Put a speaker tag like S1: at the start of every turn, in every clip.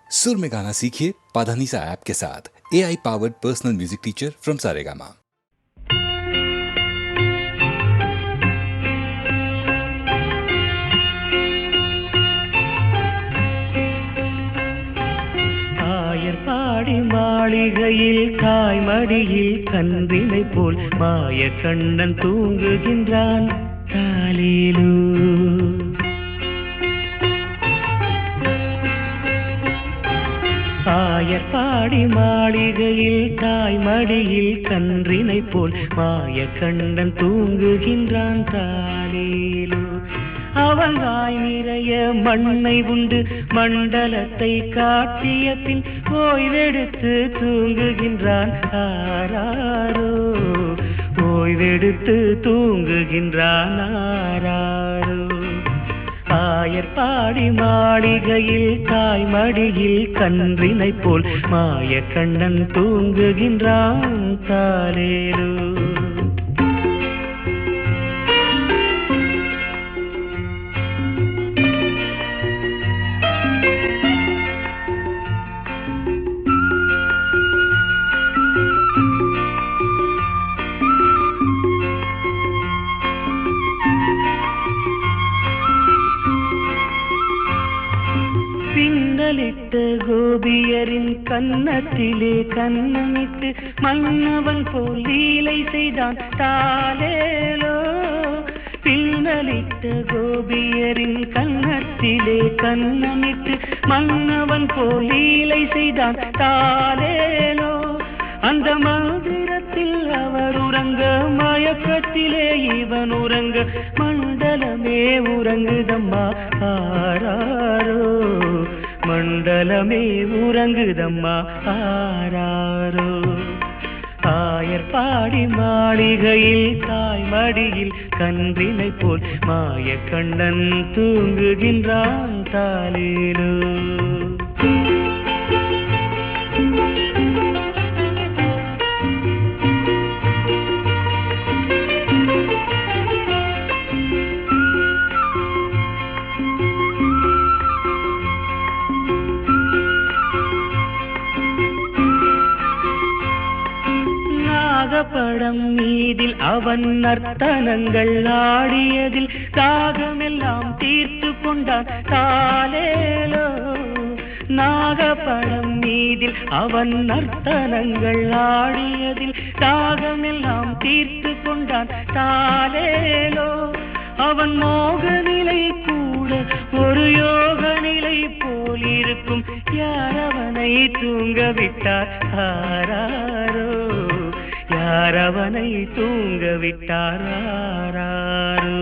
S1: सुर में गाना सीखिए पाधानीसा ऐप के साथ। AI powered personal music teacher from Saregama.
S2: பாடி மாளிகையில் தாய்மடியில் கன்றினை போல் மாய கண்ணன் தூங்குகின்றான் தாலேலூ. ஆயர்பாடி மாளிகையில் தாய்மடியில் கன்றினை போல் மாய கண்ணன் தூங்குகின்றான் தாலேலூ. அவன் வாய் நிறைய மண்ணை உண்டு மண்டலத்தை காட்டிய பின் ஓய்வெடுத்து தூங்குகின்றான் ஆராரோ. ஓய்வெடுத்து தூங்குகின்றான் ஆராரோ. ஆயர்பாடி மாளிகையில் தாய்மடியில் கன்றினை போல் மாய கண்ணன் தூங்குகின்றான் தாலேலூ. கோபியரின் கன்னத்திலே கண்ணமிட்டு மன்னவன் போல் லீலை செய்தான் தாலேலோ. பின்னலிட்ட கோபியரின் கன்னத்திலே கண்ணமிட்டு மன்னவன் போல் லீலை செய்தான் தாலேலோ. அந்த மந்திரத்தில் அவர் உறங்க மயக்கத்திலே இவன் உறங்க மண்டலமே உறங்குதம்மா ஆராரோ. மண்டலமே உறங்குதம்மா ஆராரோ. ஆயர்பாடி மாளிகையில் தாய்மடியில் கன்றினை போல் மாய கண்ணன் தூங்குகின்றான் தாலேலூ. படம் மீதில் அவன் நர்த்தனங்கள் ஆடியதில் தாகமெல்லாம் தீர்த்து கொண்டான் தாலேலோ. நாகப்படம் மீதில் அவன் நர்த்தனங்கள் ஆடியதில் தாகமெல்லாம் தீர்த்து கொண்டான் தாலேலோ. அவன் மோக நிலை கூட ஒரு யோக நிலை போல் இருக்கும். யார் அவனை தூங்க விட்டார் ஆராரோ. யார் அவனை தூங்க விட்டார் ஆராரோ.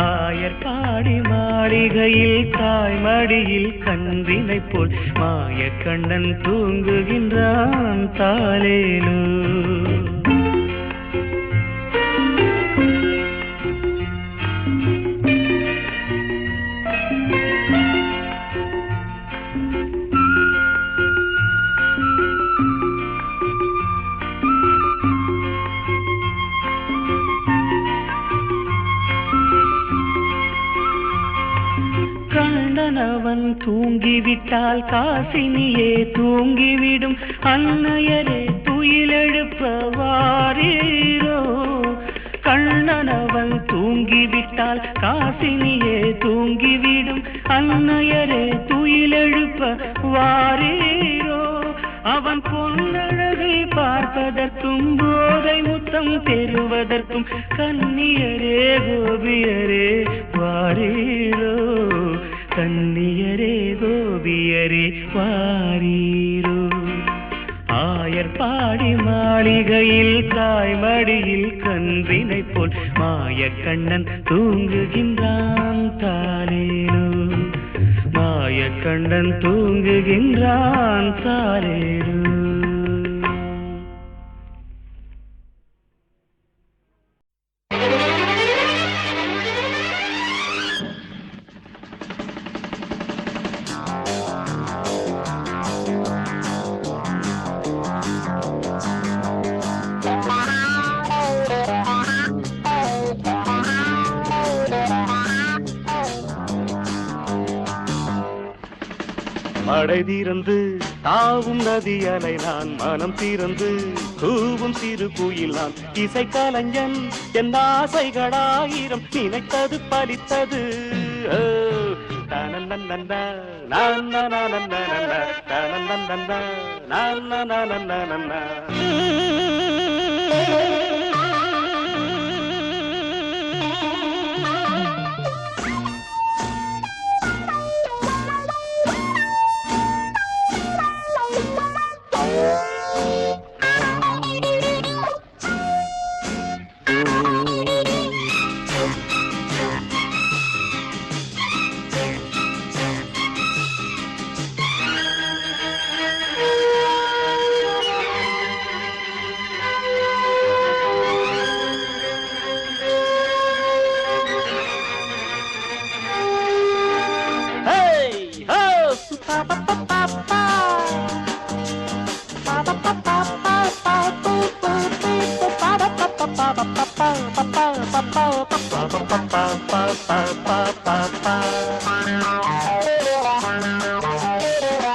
S2: ஆயர்பாடி மாளிகையில் தாய்மடியில் கன்றினை போல் மாய கண்ணன் தூங்குகின்றான் தாலேலூ. அவன் தூங்கிவிட்டால் காசினியே தூங்கிவிடும். அன்னையரே துயிலெழுப்ப வாரீரோ. கண்ணனவன் தூங்கிவிட்டால் காசினியே தூங்கிவிடும். அன்னையரே துயிலெழுப்ப வாரீரோ. அவன் பொன்னழகை பார்ப்பதற்கும் போதை முத்தம் பெறுவதற்கும் கன்னியரே கோபியரே வாரீரோ. கன்னியரே கோபியரே வாரீரோ. ஆயர்பாடி மாளிகையில் தாய்மடியில் கன்றினை போல் மாய கண்ணன் தூங்குகின்றான் தாலேலூ. மாய கண்ணன் தூங்குகின்றான் தாலேலூ. மடை தீர்ந்து தாவும் நதி அலை நான் மனம் தீர்ந்து கூவும் சிறு குயில் நான் இசை கலைஞன் என் ஆசைகளாயிரம் நினைத்தது பலித்தது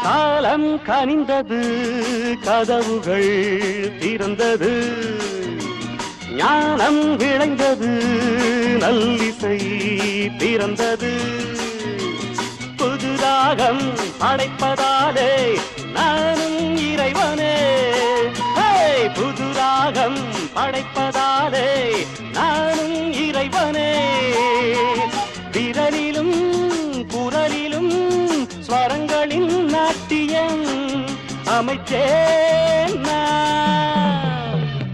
S2: காலம் கனிந்தது கதவுகள் திறந்தது ஞானம் விளைந்தது நல்லிசை பிறந்தது புது ராகம் படைப்பதாலே நானும் இறைவனே புது ராகம் படைப்பதாலே நானும் இறைவனே விரலிலும் குரலிலும் ஸ்வரங்களின் நாட்டியம் அமைச்சேன்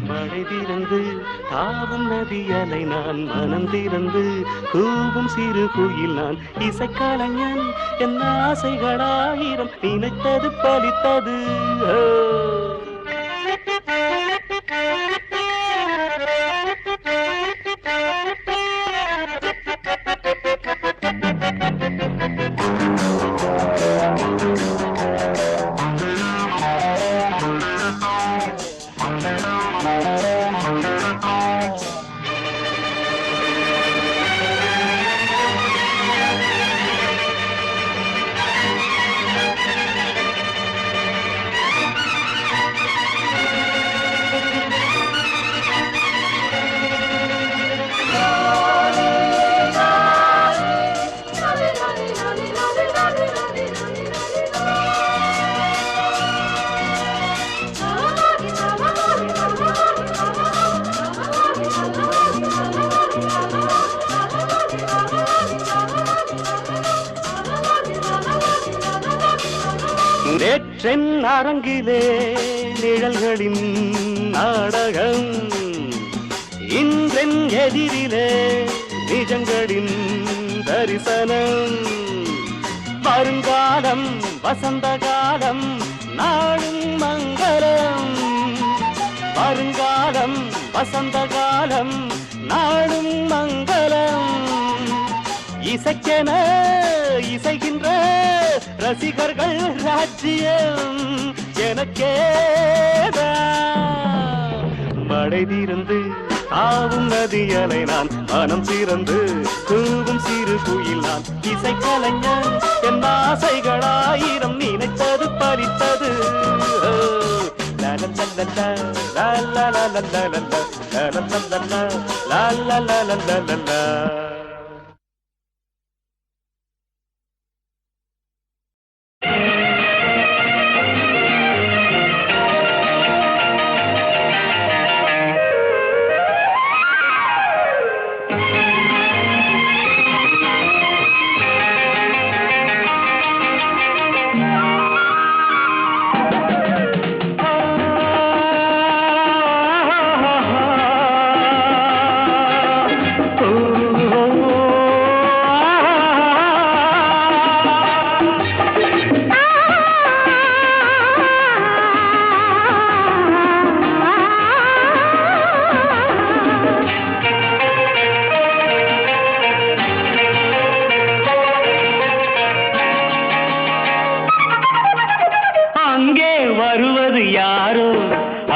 S2: மழை திறந்து தாவும் நதியலை நான் மனம் திறந்து கூவும் சிறு குயில் நான் இசைக்கலைஞன் என் ஆசைகளாயிரம் நினைத்தது பலித்தது நேற்றென் அரங்கிலே நிழல்களின் நாடகம் இன்றென் எதிரிலே நிஜங்களின் தரிசனம் வருங்காலம் வசந்த காலம் நாளும் மங்களம் வருங்காலம் வசந்த காலம் நாளும் மங்களம் இசைக்கென இசைகின்ற ரசிகர்கள் ராஜ்யம் எனக்கேதான் மழை தீர்ந்து தாவும் நதியலை நான் மனம் திறந்து கூவும் சிறு குயில் நான் இசைக்கலைஞன் என் ஆசைகளாயிரம் நினைத்தது பறித்தது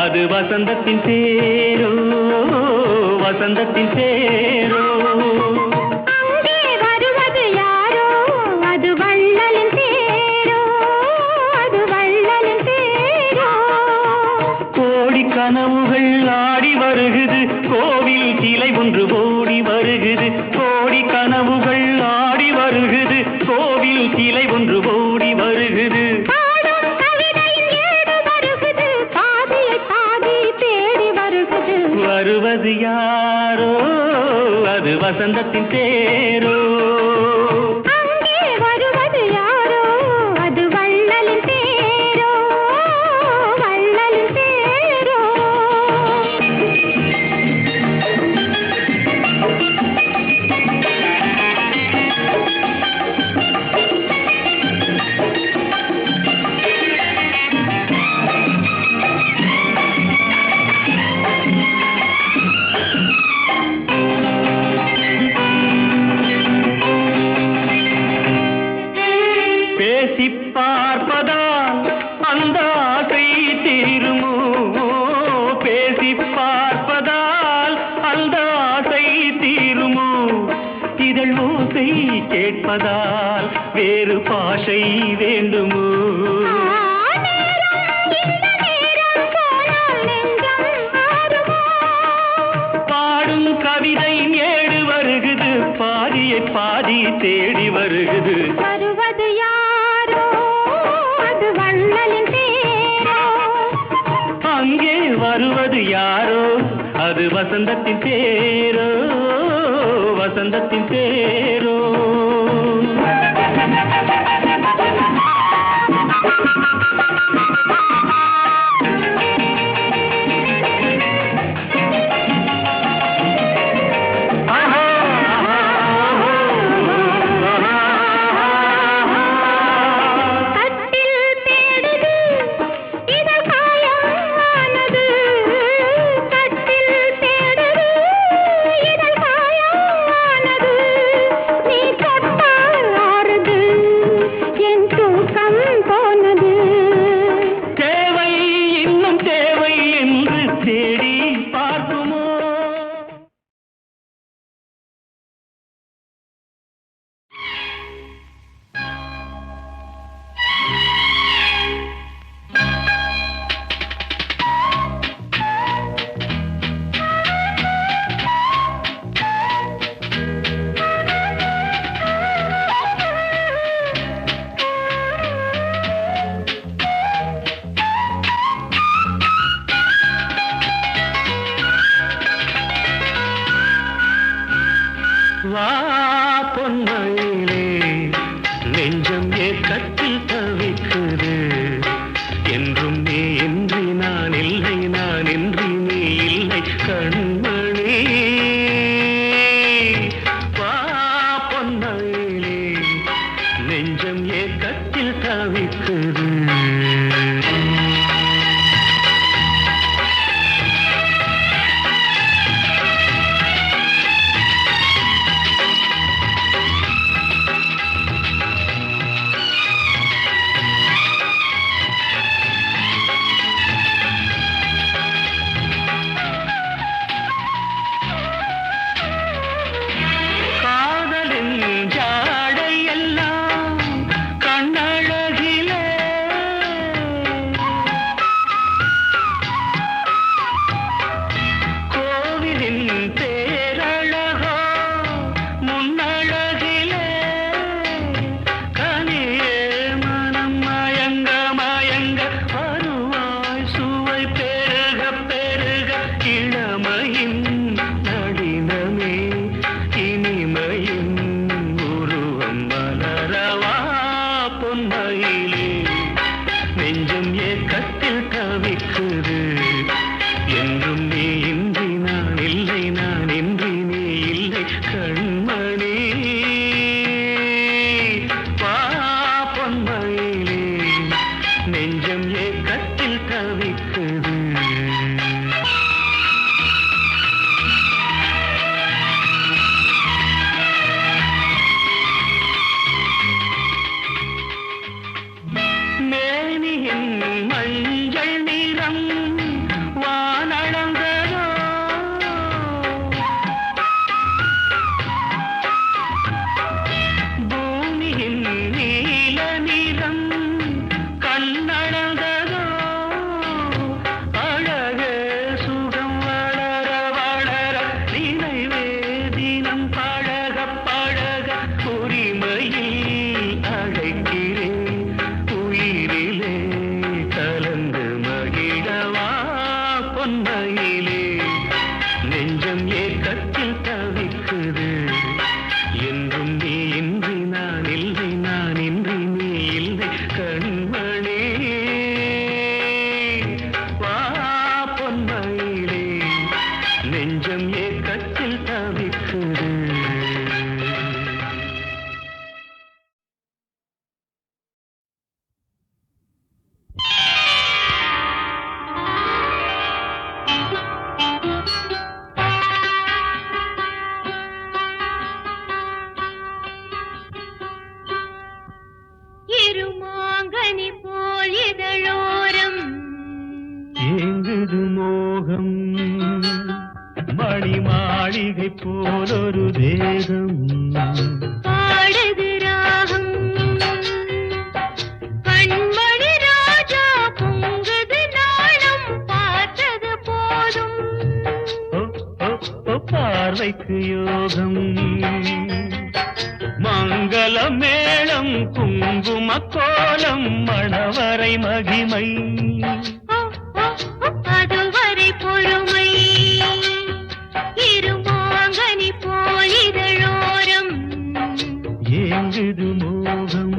S2: அது வசந்தத்தின் தேரோ வசந்தத்தின் தேரோ
S3: அங்கே வருவது யாரோ அது வள்ளலின் தேரோ
S2: வருகுது
S3: பாடும் கவிதையின் ஏடு வருகுது பாதியை பாதி தேடி வருகுது
S2: வருவது யாரோ அது வசந்தத்தின் தேரோ
S3: அங்கே வருவது யாரோ அது வள்ளலின் தேரோ வள்ளலின் தேரோ
S2: பேசி பார்ப்பதால் அந்த ஆசை தீருமோ பேசி பார்ப்பதால் அந்த ஆசை தீருமோ இதழ் ஓசை கேட்பதால் வேறு பாஷை வேண்டுமோ பாடும் கவிதை ஏடு வருகுது பாதியை பாதி தேடி வருகுது
S3: வருவது யாரோ அது வள்ளலின் தேரோ
S2: அங்கே வருவது யாரோ அது வசந்தத்தின் தேரோ வசந்தத்தின் தேரோ
S3: கட்டில் தேடுது இதழ் காயமானது கட்டில் தேடுது இதழ் காயமானது நீ தொட்டால் ஆறுது என் தூக்கம் போனது
S2: தேவை இன்னும் தேவை என்று தேடி பார்க்குமோ வா பொன்மயிலே நெஞ்சம் ஏக்கத்தில் தவிக்குது என்றும் நீ இன்றி நான் இல்லை நான் இன்றி நீ இல்லை கண்மணி வா பொன்மயிலே நெஞ்சம் ஏக்கத்தில் தவிக்குது காதலின் ஜாடையெல்லாம் கண்ணழகிலே கோவிலின் தேரழகோ முன்னழகிலே கனியே மனம் மயங்க மயங்க வருவாய் சுவை பெருக பெருக இளமையின் நடினமே இனிமையின் உருவம் மலரவா பொன்மயிலே நெஞ்சம் ஏக்கத்தில் தவிக்குது என்றும் நீ இன்றி நான் இல்லை நான் இன்றி நீ இல்லை கண்மணி வா பொன்மயிலே நெஞ்சம் ஏக்கத்தில் தவிக்குது மேனியின் மஞ்சள் நிறம் வானளந்ததோ பூமியின் நீல நிறம் கண்ணளந்ததோ அழகே சுகம் வளர வளர நினைவே தினம் பழக பழக உரிமையில் அழைக்கிறேன் போலொரு தேகம்
S3: பாடுது ராகம் கண்மணி ராஜா பொங்குது நாணம் பார்த்தது போதும்
S2: ஓ, ஓ, ஓ, பார்வைக்கு யோகம் மங்கள மேளம் குங்கும கோலம் மணவரை மகிமை
S3: அதுவரை பொறுமை இருமாங்கனி போலிதழோரம்
S2: ஏங்குது மோகம்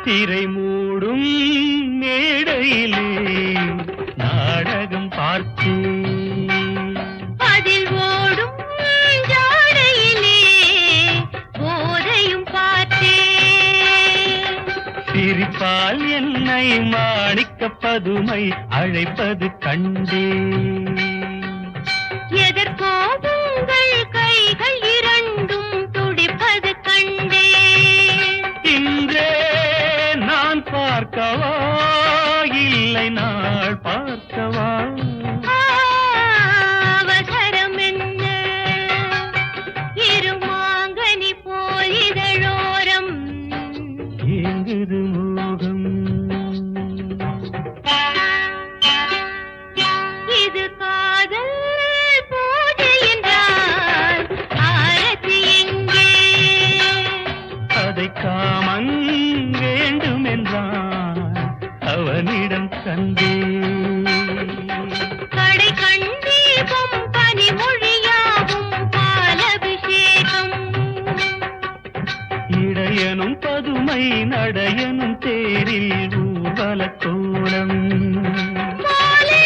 S2: திரை மூடும் மேடையிலே நாடகம் பார்த்தேன்
S3: அதில் ஓடும் ஜாடையிலே போதையும் பார்த்தேன்
S2: சிரிப்பால் என்னை மாணிக்க பதுமை அழைப்பது கண்டேன்
S3: எதற்கோ உங்கள் கைகள் இரண்டும் துடிப்பது கண்டேன்
S2: இன்றே நான் பார்க்கவா இல்லை நாள் பார்க்கவா
S3: அவசரம் என்ன இருமாங்கனி போலிதழோரம்
S2: ஏங்குது மோகம்
S3: இது காதல் பூஜை என்றால் ஆரத்தி எங்கே
S2: அதை காமன் வேண்டும் என்றான் அவனிடம் கண்டே
S3: கடை கண்டீபம் பனிமொழியாகும் பாலபிஷேகம்
S2: இடையனும் பதுமை நடையனும் தேரில் ஊர்வல கோலம்
S3: மாலை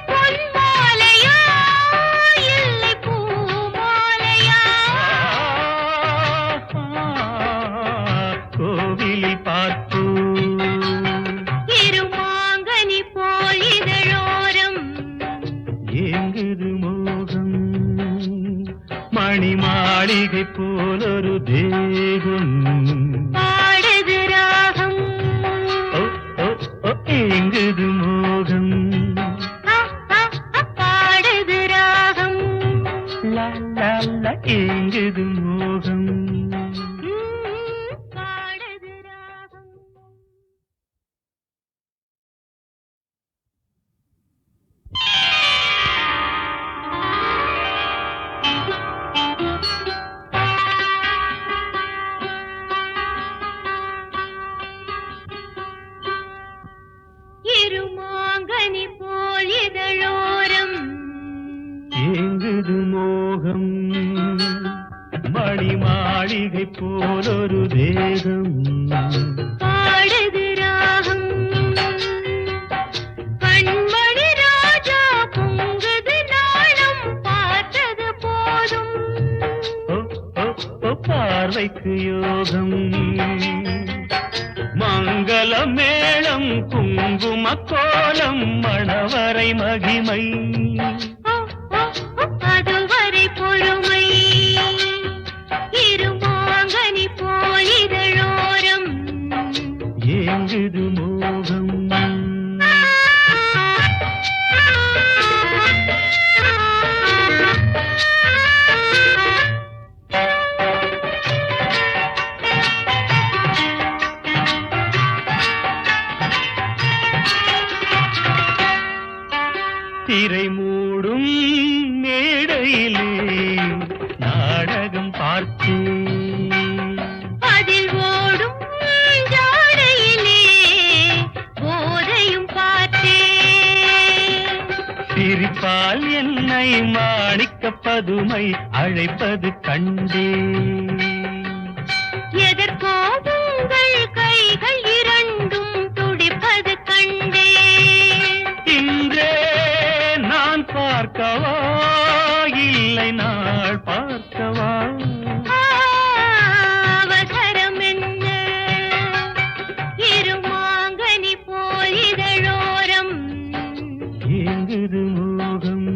S3: பொன்மாலையா இல்லை பூமாலையா
S2: கோவிலில் பார்த்து
S3: இருமாங்கனி போலிதழோரம்
S2: ஏங்குது மோகம் மணி மாளிகை போலொரு தேகம்
S3: பாடுது ராகம்
S2: ஓ, ஓ, ஓ, ஏங்குது மோகம்
S3: பாடுது ராகம்
S2: லா, லா, லா, ஏங்குது மோகம்
S3: பாடுது ராகம் இருமாங்கனி போலிதழோரம்
S2: ஏங்குது மோகம் மணி மாளிகை போலொரு தேகம்
S3: பாடுது ராகம் கண்மணி ராஜா பொங்குது நாணம் பார்த்தது போதும்
S2: ஓ, ஓ, ஓ, பார்வைக்கு யோகம் மங்கள மேளம் குங்கும கோலம் மணவரை மகிமை
S3: அதுவரை பொறுமை இருமாங்கனி போலிதழோரம்
S2: ஏங்குது மோகம் திரை மூடும் மேடையிலே நாடகம் பார்த்தேன்
S3: அதில் ஓடும் ஜாடையிலே போதையும் பார்த்தேன்
S2: சிரிப்பால் என்னை மாணிக்க பதுமை அழைப்பது கண்டேன்
S3: எதற்கோ உங்கள் கைகள் இரண்டும் துடிப்பது கண்டேன்
S2: இன்றே நான் பார்க்கவா இல்லை நாள் பார்க்கவா
S3: அவசரம் என்ன இருமாங்கனி போலிதழோரம்
S2: ஏங்குது மோகம்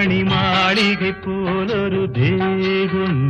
S2: மணி மாளிகை போலொரு தேகம்